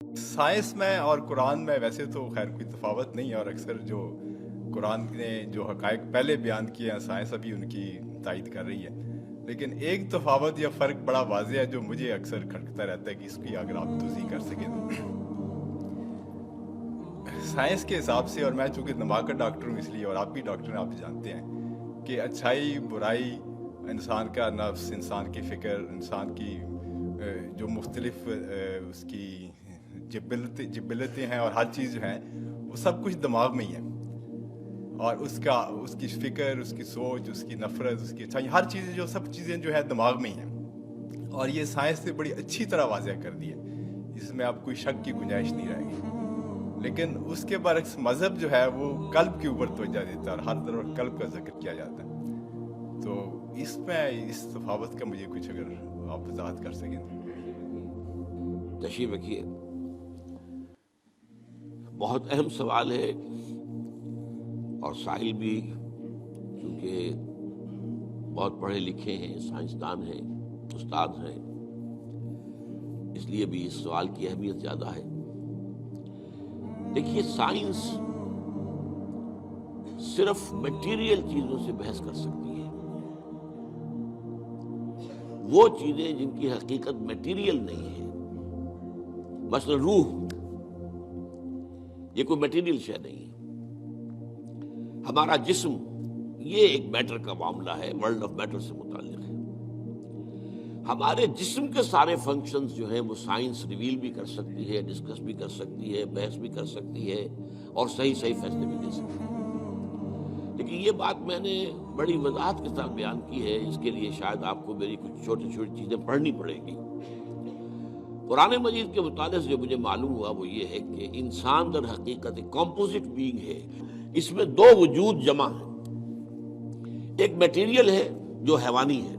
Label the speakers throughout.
Speaker 1: Science میں اور قرآن میں ویسے تو خیر کوئی تفاوت نہیں ہے، اور اکثر جو قرآن نے جو حقائق پہلے بیان کیے ہیں سائنس ابھی ان کی تائید کر رہی ہے، لیکن ایک تفاوت یا فرق بڑا واضح ہے جو مجھے اکثر کھٹکتا رہتا ہے کہ اس کی اگر آپ توضیح کر سکیں تو سائنس کے حساب سے، اور میں چونکہ دماغ کا ڈاکٹر ہوں اس لیے، اور آپ بھی ڈاکٹر ہیں، آپ جانتے ہیں کہ اچھائی برائی، انسان کا نفس، انسان کی فکر، انسان کی جو مختلف اس کی جبلتیں ہیں اور ہر چیز جو ہیں وہ سب کچھ دماغ میں ہی ہے، اور اس کی فکر، اس کی سوچ، اس کی نفرت، اس کی اچھائی، ہر چیز جو سب چیزیں جو ہے دماغ میں ہی ہیں، اور یہ سائنس نے بڑی اچھی طرح واضح کر دی ہے، اس میں اب کوئی شک کی گنجائش نہیں رہے گی۔ لیکن اس کے برعکس مذہب جو ہے وہ قلب کے اوپر توجہ دیتا ہے اور ہر طرف قلب کا ذکر کیا جاتا ہے، تو اس میں اس تفاوت کا مجھے کچھ اگر آپ وضاحت کر سکیں تو۔
Speaker 2: تشریف رکھیے، بہت اہم سوال ہے، اور سائل بھی چونکہ بہت پڑھے لکھے ہیں، سائنسدان ہیں، استاد ہیں، اس لیے بھی اس سوال کی اہمیت زیادہ ہے۔ دیکھیے، سائنس صرف میٹیریل چیزوں سے بحث کر سکتی ہے، وہ چیزیں جن کی حقیقت میٹیریل نہیں ہے، مثلا روح، یہ کوئی میٹیریل شے نہیں ہے۔ ہمارا جسم یہ ایک میٹر کا معاملہ ہے، ورلڈ آف میٹر سے متعلق ہے۔ ہمارے جسم کے سارے فنکشنز جو ہیں وہ سائنس ریویل بھی کر سکتی ہے، ڈسکس بھی کر سکتی ہے، بحث بھی کر سکتی ہے، اور صحیح فیصلے بھی دے سکتی ہے۔ لیکن یہ بات میں نے بڑی وضاحت کے ساتھ بیان کی ہے، اس کے لیے شاید آپ کو میری کچھ چھوٹی چھوٹی چیزیں پڑھنی پڑے گی۔ قرآن مجید کے مطالعے سے جو مجھے معلوم ہوا وہ یہ ہے کہ انسان در حقیقت ایک کمپوزٹ بینگ ہے، اس میں دو وجود جمع ہیں۔ ایک میٹیریل ہے جو حیوانی ہے،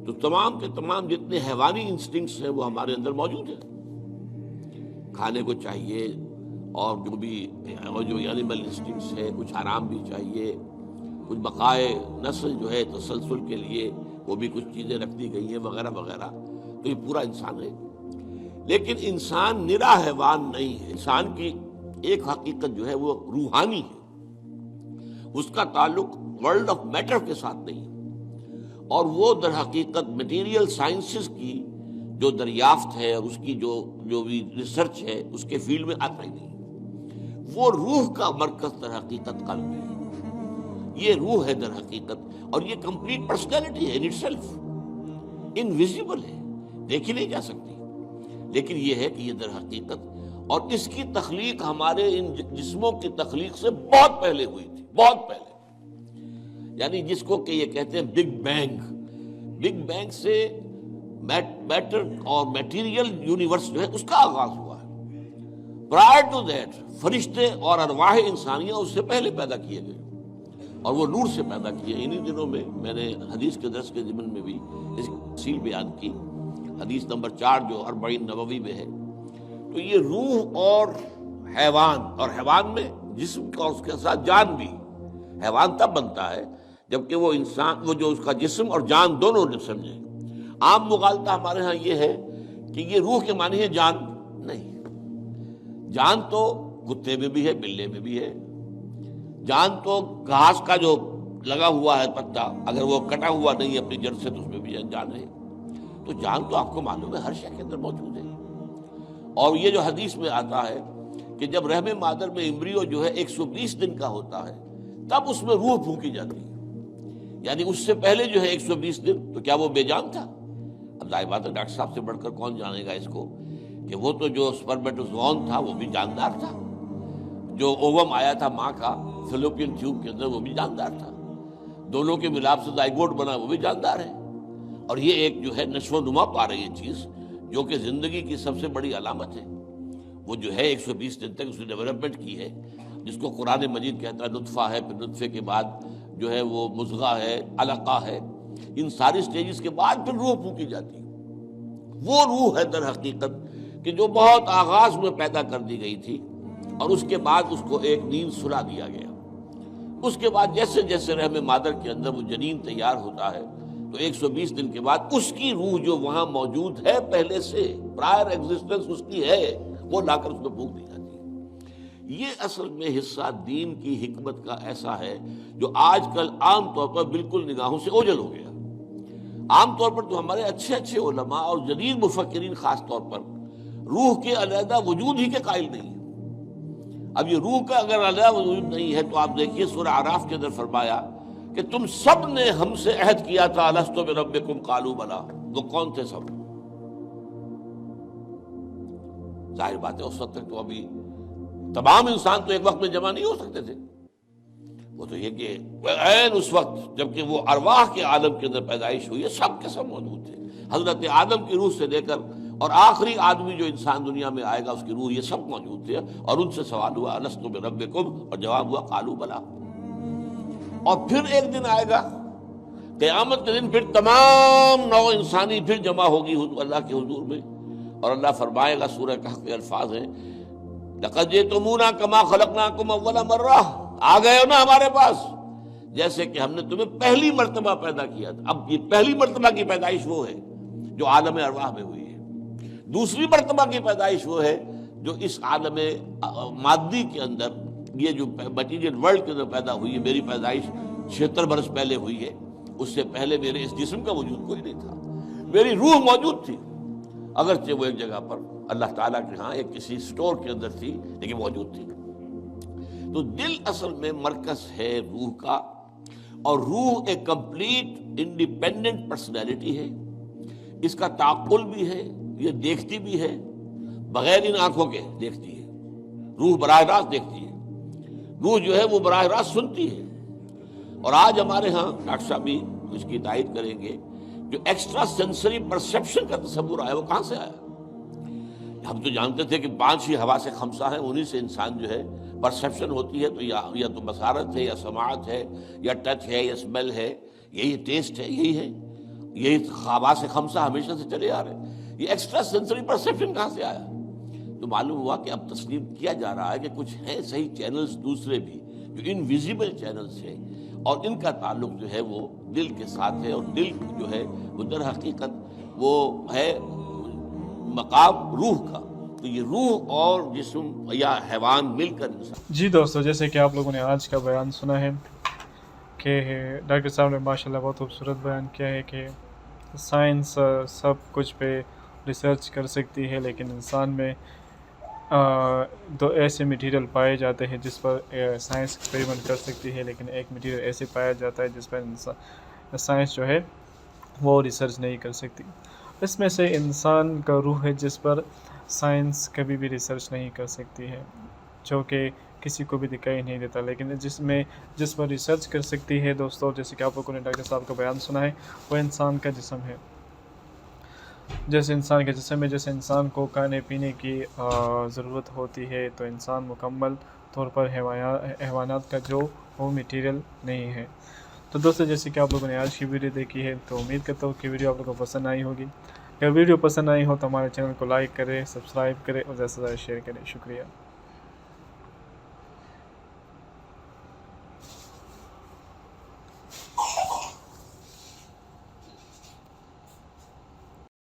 Speaker 2: تو تمام کے تمام جتنے حیوانی انسٹنکٹس ہیں وہ ہمارے اندر موجود ہیں، کھانے کو چاہیے، اور جو اینیمل انسٹنکٹس ہیں، کچھ آرام بھی چاہیے، کچھ بقائے نسل جو ہے تسلسل کے لیے وہ بھی کچھ چیزیں رکھ دی گئی ہیں وغیرہ وغیرہ، تو یہ پورا انسان ہے۔ لیکن انسان نرا حیوان نہیں ہے، انسان کی ایک حقیقت جو ہے وہ روحانی ہے، اس کا تعلق ورلڈ آف میٹر کے ساتھ نہیں ہے، اور وہ در حقیقت میٹیریل سائنسز کی جو دریافت ہے اور اس کی جو بھی ریسرچ ہے اس کے فیلڈ میں آتا ہی نہیں۔ وہ روح کا مرکز در حقیقت قلب ہے، یہ روح ہے در حقیقت، اور یہ کمپلیٹ پرسنالٹی ہے ان اٹ سیلف، انویزیبل ہے، دیکھی نہیں جا سکتی، لیکن یہ ہے کہ یہ در حقیقت، اور اس کی تخلیق ہمارے ان جسموں کی تخلیق سے بہت پہلے ہوئی تھی، بہت پہلے، یعنی جس کو کہ یہ کہتے ہیں بگ بینگ سے میٹر اور میٹیریل یونیورس جو ہے اس کا آغاز ہوا ہے۔ پرائر ٹو دیٹ فرشتے اور ارواح انسانیہ اس سے پہلے پیدا کیے گئے، اور وہ نور سے پیدا کیے۔ انہی دنوں میں نے حدیث کے درس کے ضمن میں بھی اس کی تفصیل بیان کی، حدیث نمبر 4 جو 40 نبوی میں ہے۔ تو یہ روح اور حیوان میں جسم کا، اس کے ساتھ جان بھی، حیوان تب بنتا ہے جبکہ وہ انسان، وہ جو اس کا جسم اور جان دونوں نے سمجھے۔ عام مغالطہ ہمارے ہاں یہ ہے کہ یہ روح کے معنی ہے جان، نہیں، جان تو کتے میں بھی ہے، بلے میں بھی ہے، جان تو گھاس کا جو لگا ہوا ہے پتا، اگر وہ کٹا ہوا نہیں ہے اپنی جڑ سے تو اس میں بھی جان ہے۔ تو جان تو آپ کو معلوم ہے ہر شے کے اندر موجود ہے، اور یہ جو حدیث میں آتا ہے کہ جب رحم مادر میں امبریو جو ہے 120 دن کا ہوتا ہے تب اس میں روح پھونکی جاتی ہے، یعنی اس سے پہلے جو ہے 120 دن تو کیا وہ بے جان تھا؟ اب ظاہر بات ہے ڈاکٹر صاحب سے بڑھ کر کون جانے گا اس کو کہ وہ تو جو سپرمیٹوزوون تھا وہ بھی جاندار تھا، جو اووم آیا تھا ماں کا فیلوپین ٹیوب کے اندر وہ بھی جاندار تھا، دونوں کے ملاپ سے زائگوٹ بنا وہ بھی جاندار ہے، اور یہ ایک جو ہے نشو و نما پا رہی ہے چیز جو کہ زندگی کی سب سے بڑی علامت ہے۔ وہ جو ہے 120 دن تک اس نے ڈیولپمنٹ کی ہے، جس کو قرآن مجید کہتا ہے نطفہ ہے، پھر نطفے کے بعد جو ہے وہ مضغہ ہے، علقہ ہے، ان ساری سٹیجز کے بعد پھر روح پھونکی جاتی ہے۔ وہ روح ہے در حقیقت کہ جو بہت آغاز میں پیدا کر دی گئی تھی، اور اس کے بعد اس کو ایک نیند سلا دیا گیا۔ اس کے بعد جیسے جیسے رحم مادر کے اندر وہ جنین تیار ہوتا ہے تو 120 دن کے بعد اس کی روح جو وہاں موجود ہے پہلے سے، پرائر ایگزسٹنس اس کی ہے، وہ لا کر اس میں پھونک دی جاتی ہے۔ یہ اصل میں حصہ دین کی حکمت کا ایسا ہے جو آج کل عام طور پر بالکل نگاہوں سے اوجھل ہو گیا۔ عام طور پر تو ہمارے اچھے اچھے علماء اور جدید مفکرین خاص طور پر روح کے علیحدہ وجود ہی کے قائل نہیں ہیں۔ اب یہ روح کا اگر علیحدہ وجود نہیں ہے تو آپ دیکھیے سورہ اعراف کے اندر فرمایا کہ تم سب نے ہم سے عہد کیا تھا الست بربکم قالوا بلا، وہ کون تھے سب؟ ظاہر بات ہے اس وقت تک تو ابھی تمام انسان تو ایک وقت میں جمع نہیں ہو سکتے تھے، وہ تو یہ کہ عین اس وقت جبکہ وہ ارواح کے عالم کے اندر پیدائش ہوئی ہے سب کے سب موجود تھے، حضرت آدم کی روح سے لے کر اور آخری آدمی جو انسان دنیا میں آئے گا اس کی روح، یہ سب موجود تھے، اور ان سے سوال ہوا الست بربکم، اور جواب ہوا قالوا بلا۔ اور پھر ایک دن آئے گا قیامت کے دن، پھر تمام نوع انسانی پھر جمع ہوگی اللہ کے حضور میں، اور اللہ فرمائے گا، سورہ کہف کے الفاظ ہیں لقد جئتمونا کما خلقناکم اول مرہ، آ گئے ہو نا ہمارے پاس جیسے کہ ہم نے تمہیں پہلی مرتبہ پیدا کیا تھا۔ اب یہ پہلی مرتبہ کی پیدائش وہ ہے جو عالم ارواح میں ہوئی ہے، دوسری مرتبہ کی پیدائش وہ ہے جو اس عالم مادی کے اندر، یہ جو مٹیریل ورلڈ کے اندر پیدا ہوئی ہے۔ میری پیدائش 76 برس پہلے ہوئی ہے، اس سے پہلے میرے اس جسم کا وجود کوئی نہیں تھا، میری روح موجود تھی، اگرچہ وہ ایک جگہ پر اللہ تعالیٰ کے ہاں ایک کسی سٹور کے اندر تھی لیکن موجود تھی۔ تو دل اصل میں مرکز ہے روح کا، اور روح ایک کمپلیٹ انڈیپینڈنٹ پرسنالٹی ہے، اس کا تعقل بھی ہے، یہ دیکھتی بھی ہے، بغیر ان آنکھوں کے دیکھتی ہے، روح براہ راست دیکھتی ہے، روح جو ہے وہ براہ راست سنتی ہے۔ اور آج ہمارے ہاں ڈاکٹر صاحب بھی اس کی تائید کریں گے، جو ایکسٹرا سینسری پرسیپشن کا تصور آیا وہ کہاں سے آیا؟ ہم تو جانتے تھے کہ 5 ہی حواس خمسہ ہیں، انہی سے انسان جو ہے پرسیپشن ہوتی ہے، تو یا تو بصارت ہے، یا سماعت ہے، یا ٹچ ہے، یا اسمیل ہے، یہی ٹیسٹ ہے، یہی حواس خمسہ ہمیشہ سے چلے آ رہے ہیں۔ یہ ایکسٹرا سینسری پرسیپشن کہاں سے آیا؟ تو معلوم ہوا کہ اب تسلیم کیا جا رہا ہے کہ کچھ ہیں صحیح چینلز دوسرے بھی جو انویزیبل چینلز ہیں، اور ان کا تعلق جو ہے وہ دل کے ساتھ ہے، اور دل جو ہے وہ در حقیقت وہ ہے مقام روح کا۔ تو یہ روح اور جسم یا حیوان مل کر انسان۔
Speaker 3: جی دوستو، جیسے کہ آپ لوگوں نے آج کا بیان سنا ہے کہ ڈاکٹر صاحب نے ماشاءاللہ بہت خوبصورت بیان کیا ہے کہ سائنس سب کچھ پہ ریسرچ کر سکتی ہے، لیکن انسان میں دو ایسے میٹیریل پائے جاتے ہیں جس پر سائنس ایکسپیریمنٹ کر سکتی ہے، لیکن ایک میٹیریل ایسے پایا جاتا ہے جس پر سائنس جو ہے وہ ریسرچ نہیں کر سکتی۔ اس میں سے انسان کا روح ہے جس پر سائنس کبھی بھی ریسرچ نہیں کر سکتی ہے، جو کہ کسی کو بھی دکھائی نہیں دیتا، لیکن جس پر ریسرچ کر سکتی ہے دوستو، جیسے کہ آپ لوگوں نے ڈاکٹر صاحب کا بیان سنا ہے، وہ انسان کا جسم ہے۔ جیسے انسان کے جسم میں جیسے انسان کو کھانے پینے کی ضرورت ہوتی ہے، تو انسان مکمل طور پر حیوانات کا جو وہ میٹیریل نہیں ہے۔ تو دوستو، جیسے کہ آپ لوگوں نے آج کی ویڈیو دیکھی ہے، تو امید کرتا ہوں کہ ویڈیو آپ لوگوں کو پسند آئی ہوگی۔ اگر ویڈیو پسند آئی ہو تو ہمارے چینل کو لائک کریں، سبسکرائب کریں اور زیادہ سے زیادہ شیئر کریں۔ شکریہ۔